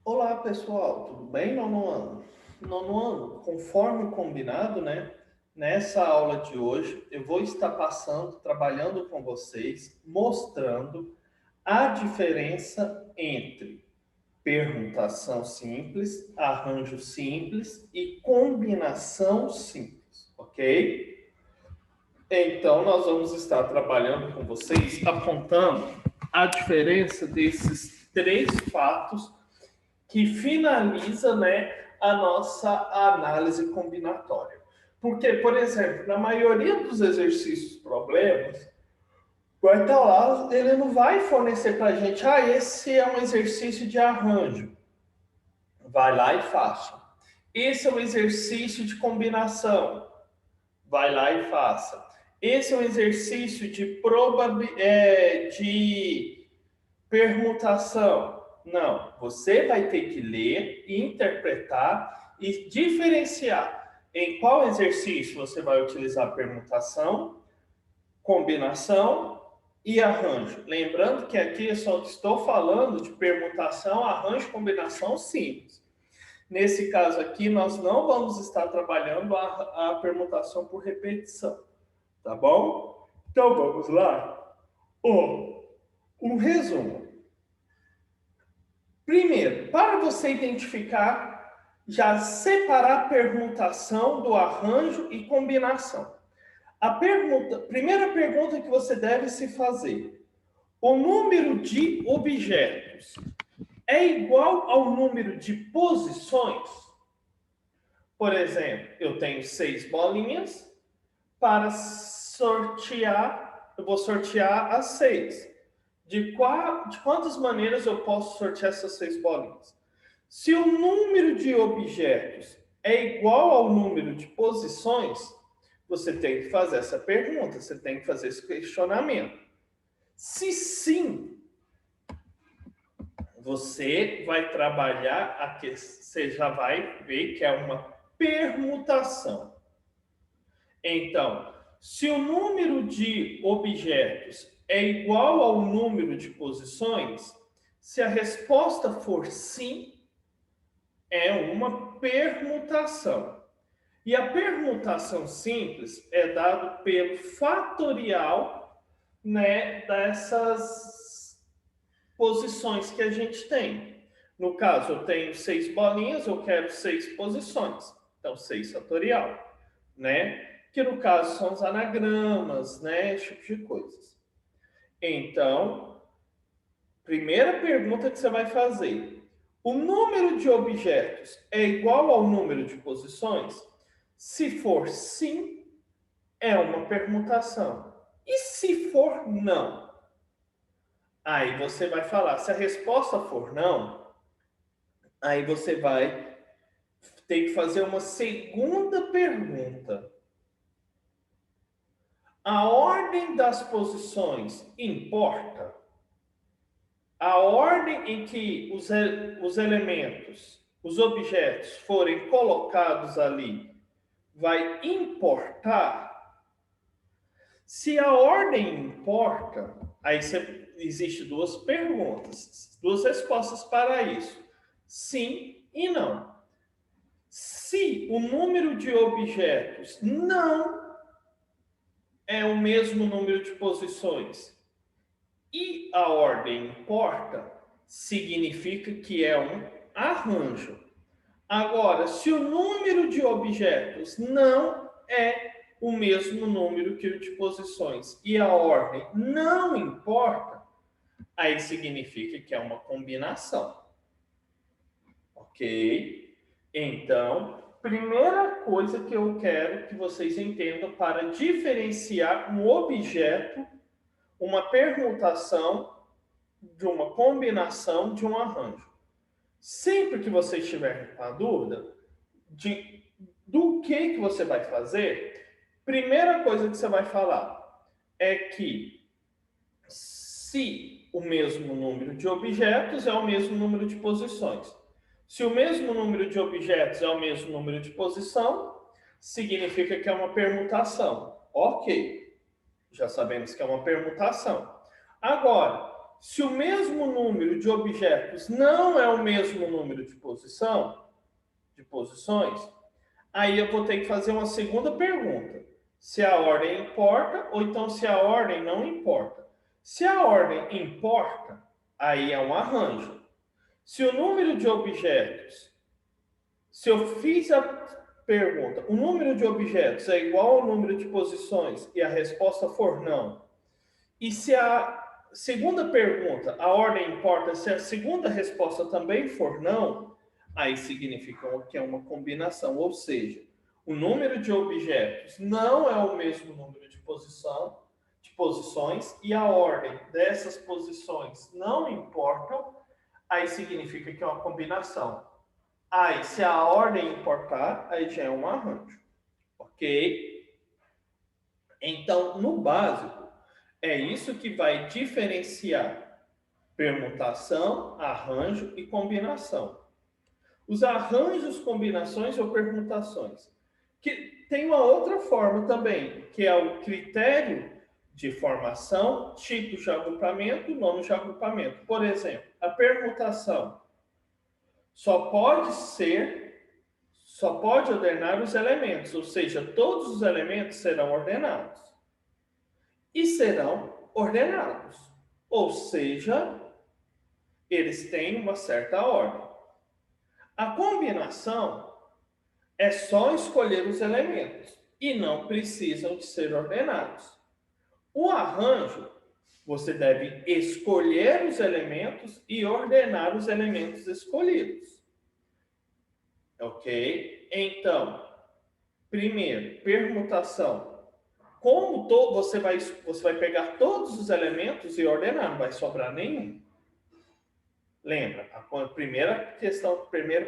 Olá, pessoal, tudo bem? Nono ano. Nono ano, conforme combinado, né? Nessa aula de hoje, eu vou estar trabalhando com vocês, mostrando a diferença entre permutação simples, arranjo simples e combinação simples, ok? Então, nós vamos estar trabalhando com vocês, apontando a diferença desses três fatos que finaliza, né, a nossa análise combinatória. Porque, por exemplo, na maioria dos exercícios problemas, vai estar lá, ele não vai fornecer para a gente, esse é um exercício de arranjo. Vai lá e faça. Esse é um exercício de combinação. Vai lá e faça. Esse é um exercício de permutação. Não, você vai ter que ler, interpretar e diferenciar em qual exercício você vai utilizar permutação, combinação e arranjo. Lembrando que aqui eu só estou falando de permutação, arranjo, combinação simples. Nesse caso aqui, nós não vamos estar trabalhando a permutação por repetição, tá bom? Então vamos lá. Um resumo. Primeiro, para você identificar, já separar permutação do arranjo e combinação. Primeira pergunta que você deve se fazer: o número de objetos é igual ao número de posições? Por exemplo, eu tenho 6 bolinhas para sortear, eu vou sortear as 6. De quantas maneiras eu posso sortear essas 6 bolinhas? Se o número de objetos é igual ao número de posições, você tem que fazer essa pergunta, você tem que fazer esse questionamento. Se sim, você vai trabalhar aqui, você já vai ver que é uma permutação. Então, se o número de objetos é igual ao número de posições, se a resposta for sim, é uma permutação. E a permutação simples é dado pelo fatorial, né, dessas posições que a gente tem. No caso, eu tenho 6 bolinhas, eu quero 6 posições. Então, 6 fatorial, né? Que no caso são os anagramas, né? Esse tipo de coisas. Então, primeira pergunta que você vai fazer: o número de objetos é igual ao número de posições? Se for sim, é uma permutação. E se for não? Aí você vai falar, se a resposta for não, aí você vai ter que fazer uma segunda pergunta. A ordem das posições importa? A ordem em que os elementos, os objetos forem colocados ali, vai importar? Se a ordem importa, aí existe duas perguntas, duas respostas para isso: sim e não. Se o número de objetos não é o mesmo número de posições e a ordem importa, significa que é um arranjo. Agora, se o número de objetos não é o mesmo número que o de posições e a ordem não importa, aí significa que é uma combinação. Ok? Então, primeira coisa que eu quero que vocês entendam para diferenciar um objeto, uma permutação, de uma combinação, de um arranjo. Sempre que você estiver com a dúvida do que você vai fazer, primeira coisa que você vai falar é que se o mesmo número de objetos é o mesmo número de posições. Se o mesmo número de objetos é o mesmo número de posição, significa que é uma permutação. Ok, já sabemos que é uma permutação. Agora, se o mesmo número de objetos não é o mesmo número de posições, aí eu vou ter que fazer uma segunda pergunta. Se a ordem importa ou então se a ordem não importa. Se a ordem importa, aí é um arranjo. Se o número de objetos, se eu fiz a pergunta, o número de objetos é igual ao número de posições e a resposta for não, e se a segunda pergunta, a ordem importa, se a segunda resposta também for não, aí significa que é uma combinação, ou seja, o número de objetos não é o mesmo número de posições, e a ordem dessas posições não importam, aí significa que é uma combinação. Aí, se a ordem importar, aí já é um arranjo, ok? Então, no básico, é isso que vai diferenciar permutação, arranjo e combinação. Os arranjos, combinações ou permutações, que tem uma outra forma também, que é o critério de formação, tipos de agrupamento, nomes de agrupamento. Por exemplo, a permutação só pode ordenar os elementos, ou seja, todos os elementos serão ordenados. E serão ordenados, ou seja, eles têm uma certa ordem. A combinação é só escolher os elementos e não precisam de ser ordenados. O arranjo, você deve escolher os elementos e ordenar os elementos escolhidos. Ok? Então, primeiro, permutação. Como você vai pegar todos os elementos e ordenar, não vai sobrar nenhum. Lembra, a primeira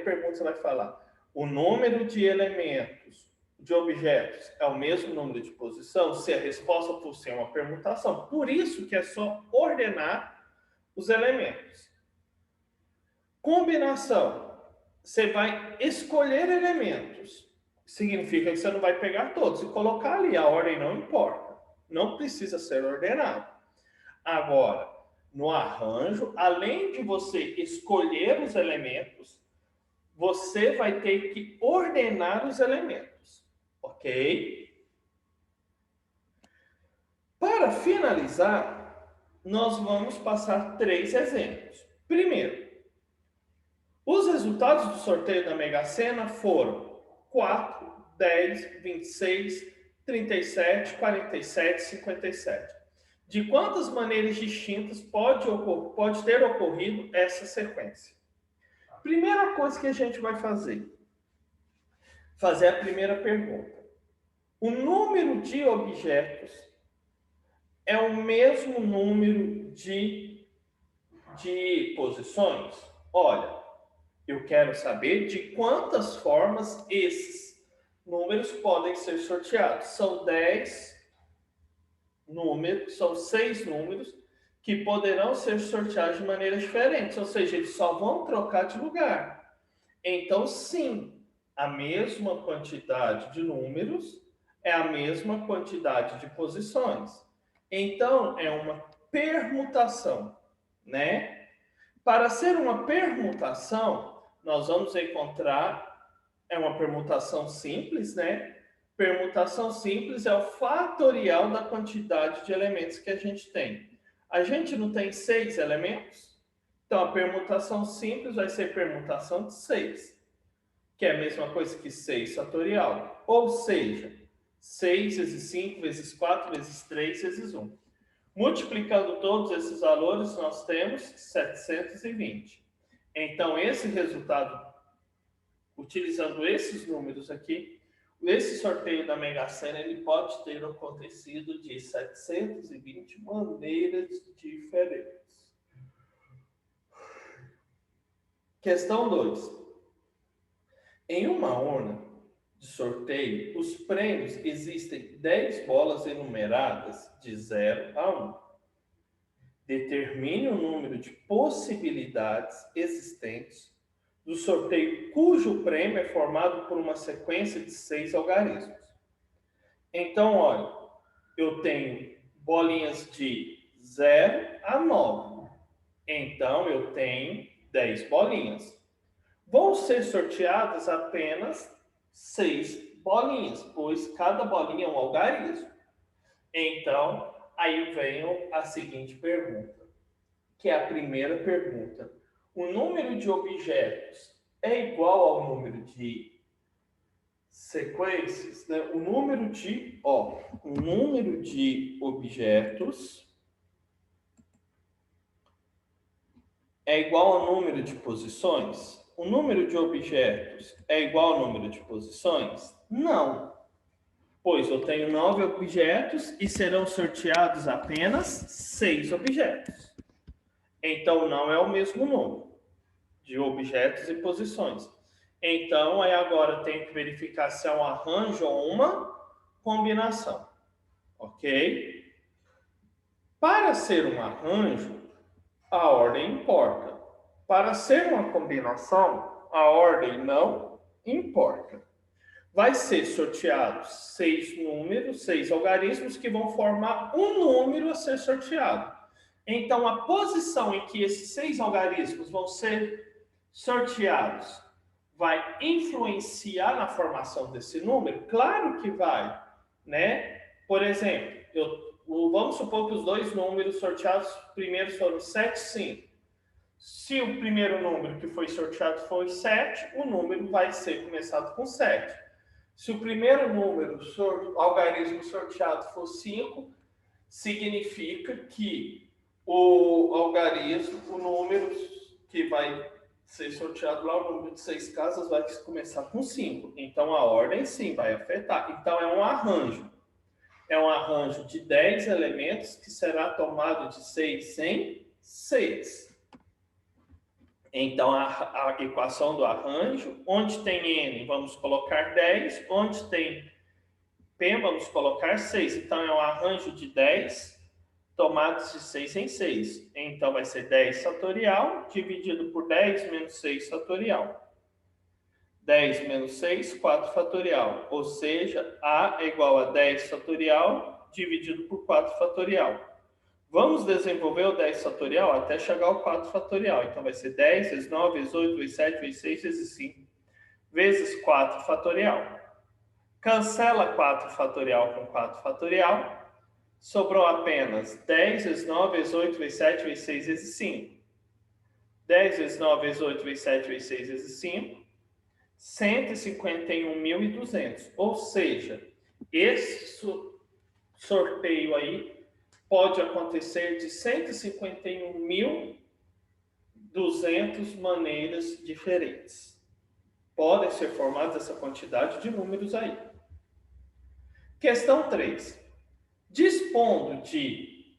pergunta você vai falar. O número de elementos, de objetos, é o mesmo número de posição? Se a resposta for sim, é uma permutação. Por isso que é só ordenar os elementos. Combinação. Você vai escolher elementos. Significa que você não vai pegar todos e colocar ali. A ordem não importa. Não precisa ser ordenado. Agora, no arranjo, além de você escolher os elementos, você vai ter que ordenar os elementos. Ok? Para finalizar, nós vamos passar 3 exemplos. Primeiro, os resultados do sorteio da Mega Sena foram 4, 10, 26, 37, 47, 57. De quantas maneiras distintas pode ter ocorrido essa sequência? Primeira coisa que a gente vai fazer a primeira pergunta. O número de objetos é o mesmo número de posições? Olha, eu quero saber de quantas formas esses números podem ser sorteados. São 10 números, são 6 números que poderão ser sorteados de maneiras diferentes, ou seja, eles só vão trocar de lugar. Então, sim, a mesma quantidade de números é a mesma quantidade de posições. Então, é uma permutação, né? Para ser uma permutação, nós vamos encontrar, é uma permutação simples, né? Permutação simples é o fatorial da quantidade de elementos que a gente tem. A gente não tem 6 elementos? Então, a permutação simples vai ser permutação de 6, que é a mesma coisa que 6 fatorial. Ou seja, 6 vezes 5 vezes 4 vezes 3 vezes 1. Multiplicando todos esses valores, nós temos 720. Então, esse resultado, utilizando esses números aqui, esse sorteio da Mega Sena, ele pode ter acontecido de 720 maneiras diferentes. Questão 2. Em uma urna de sorteio, os prêmios existem 10 bolas enumeradas de 0 a 1. Determine o número de possibilidades existentes do sorteio cujo prêmio é formado por uma sequência de 6 algarismos. Então, olha, eu tenho bolinhas de 0 a 9. Então, eu tenho 10 bolinhas. Vão ser sorteadas apenas 6 bolinhas, pois cada bolinha é um algarismo. Então, aí vem a seguinte pergunta, que é a primeira pergunta. O número de objetos é igual ao número de sequências, né? O número de objetos é igual ao número de posições? O número de objetos é igual ao número de posições? Não, pois eu tenho 9 objetos e serão sorteados apenas 6 objetos. Então, não é o mesmo número de objetos e posições. Então, aí agora tenho que verificar se é um arranjo ou uma combinação. Ok? Para ser um arranjo, a ordem importa. Para ser uma combinação, a ordem não importa. Vai ser sorteados 6 números, 6 algarismos que vão formar um número a ser sorteado. Então, a posição em que esses 6 algarismos vão ser sorteados vai influenciar na formação desse número? Claro que vai, né? Por exemplo, vamos supor que os dois números sorteados primeiros foram 7 e 5. Se o primeiro número que foi sorteado foi 7, o número vai ser começado com 7. Se o primeiro número, algarismo sorteado for 5, significa que o algarismo, o número que vai ser sorteado lá, o número de 6 casas vai começar com 5. Então, a ordem, sim, vai afetar. Então, é um arranjo. É um arranjo de 10 elementos que será tomado de 6 em 6. Então, a equação do arranjo, onde tem N, vamos colocar 10. Onde tem P, vamos colocar 6. Então, é um arranjo de 10 tomados de 6 em 6. Então, vai ser 10 fatorial dividido por 10 menos 6 fatorial. 10 menos 6, 4 fatorial. Ou seja, A é igual a 10 fatorial dividido por 4 fatorial. Vamos desenvolver o 10 fatorial até chegar ao 4 fatorial. Então, vai ser 10 vezes 9, vezes 8, vezes 7, vezes 6, vezes 5, vezes 4 fatorial. Cancela 4 fatorial com 4 fatorial. Sobrou apenas 10 vezes 9, vezes 8, vezes 7, vezes 6, vezes 5. 10 vezes 9, vezes 8, vezes 7, vezes 6, vezes 5. 151.200. Ou seja, esse sorteio aí pode acontecer de 151.200 maneiras diferentes. Podem ser formadas essa quantidade de números aí. Questão 3. Dispondo de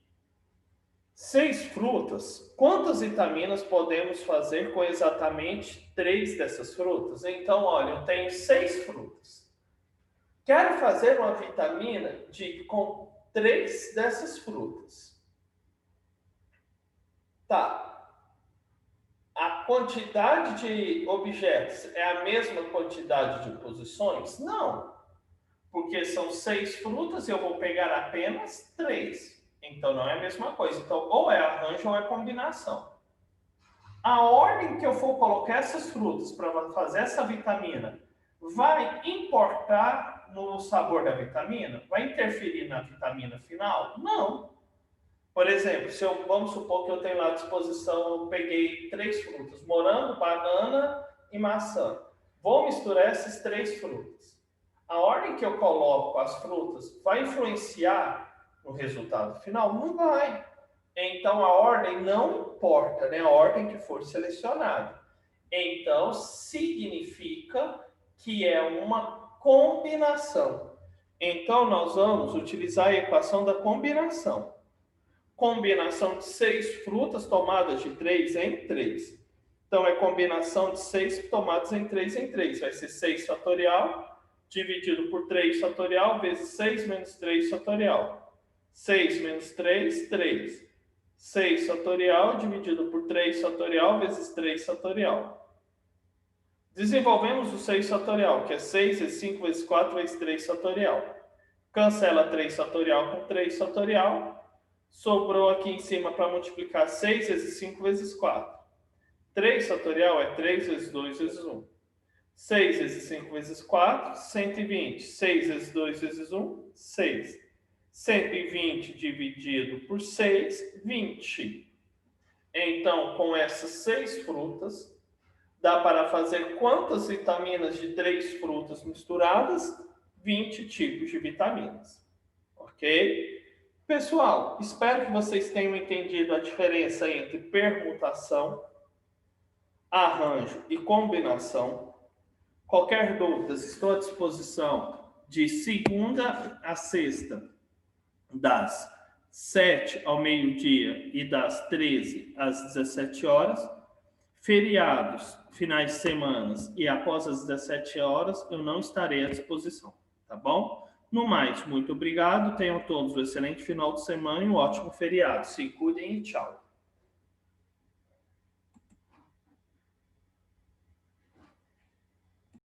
6 frutas, quantas vitaminas podemos fazer com exatamente 3 dessas frutas? Então, olha, eu tenho 6 frutas. Quero fazer uma vitamina com 3 dessas frutas. Tá. A quantidade de objetos é a mesma quantidade de posições? Não. Porque são 6 frutas e eu vou pegar apenas 3. Então, não é a mesma coisa. Então, ou é arranjo ou é combinação. A ordem que eu for colocar essas frutas para fazer essa vitamina vai importar no sabor da vitamina? Vai interferir na vitamina final? Não. Por exemplo, vamos supor que eu tenho lá à disposição, eu peguei 3 frutas, morango, banana e maçã. Vou misturar essas 3 frutas. A ordem que eu coloco as frutas vai influenciar no resultado final? Não vai. Então, a ordem não importa, né? A ordem que for selecionada. Então, significa que é uma combinação. Então, nós vamos utilizar a equação da combinação. Combinação de 6 frutas tomadas de 3 em 3. Então, é combinação de 6 tomadas em 3 em 3. Vai ser 6 fatorial dividido por 3 fatorial vezes 6 menos 3 fatorial. 6 menos 3, 3. 6 fatorial dividido por 3 fatorial vezes 3 fatorial. Desenvolvemos o 6 fatorial, que é 6 vezes 5 vezes 4 vezes 3 fatorial. Cancela 3 fatorial com 3 fatorial. Sobrou aqui em cima para multiplicar 6 vezes 5 vezes 4. 3 fatorial é 3 vezes 2 vezes 1. 6 vezes 5 vezes 4, 120. 6 vezes 2 vezes 1, 6. 120 dividido por 6, 20. Então, com essas 6 frutas, dá para fazer quantas vitaminas de 3 frutas misturadas? 20 tipos de vitaminas. Ok? Pessoal, espero que vocês tenham entendido a diferença entre permutação, arranjo e combinação. Qualquer dúvida, estou à disposição de segunda a sexta, das 7 ao meio-dia e das 13 às 17 horas. Feriados, finais de semana e após as 17 horas, eu não estarei à disposição, tá bom? No mais, muito obrigado. Tenham todos um excelente final de semana e um ótimo feriado. Se cuidem e tchau.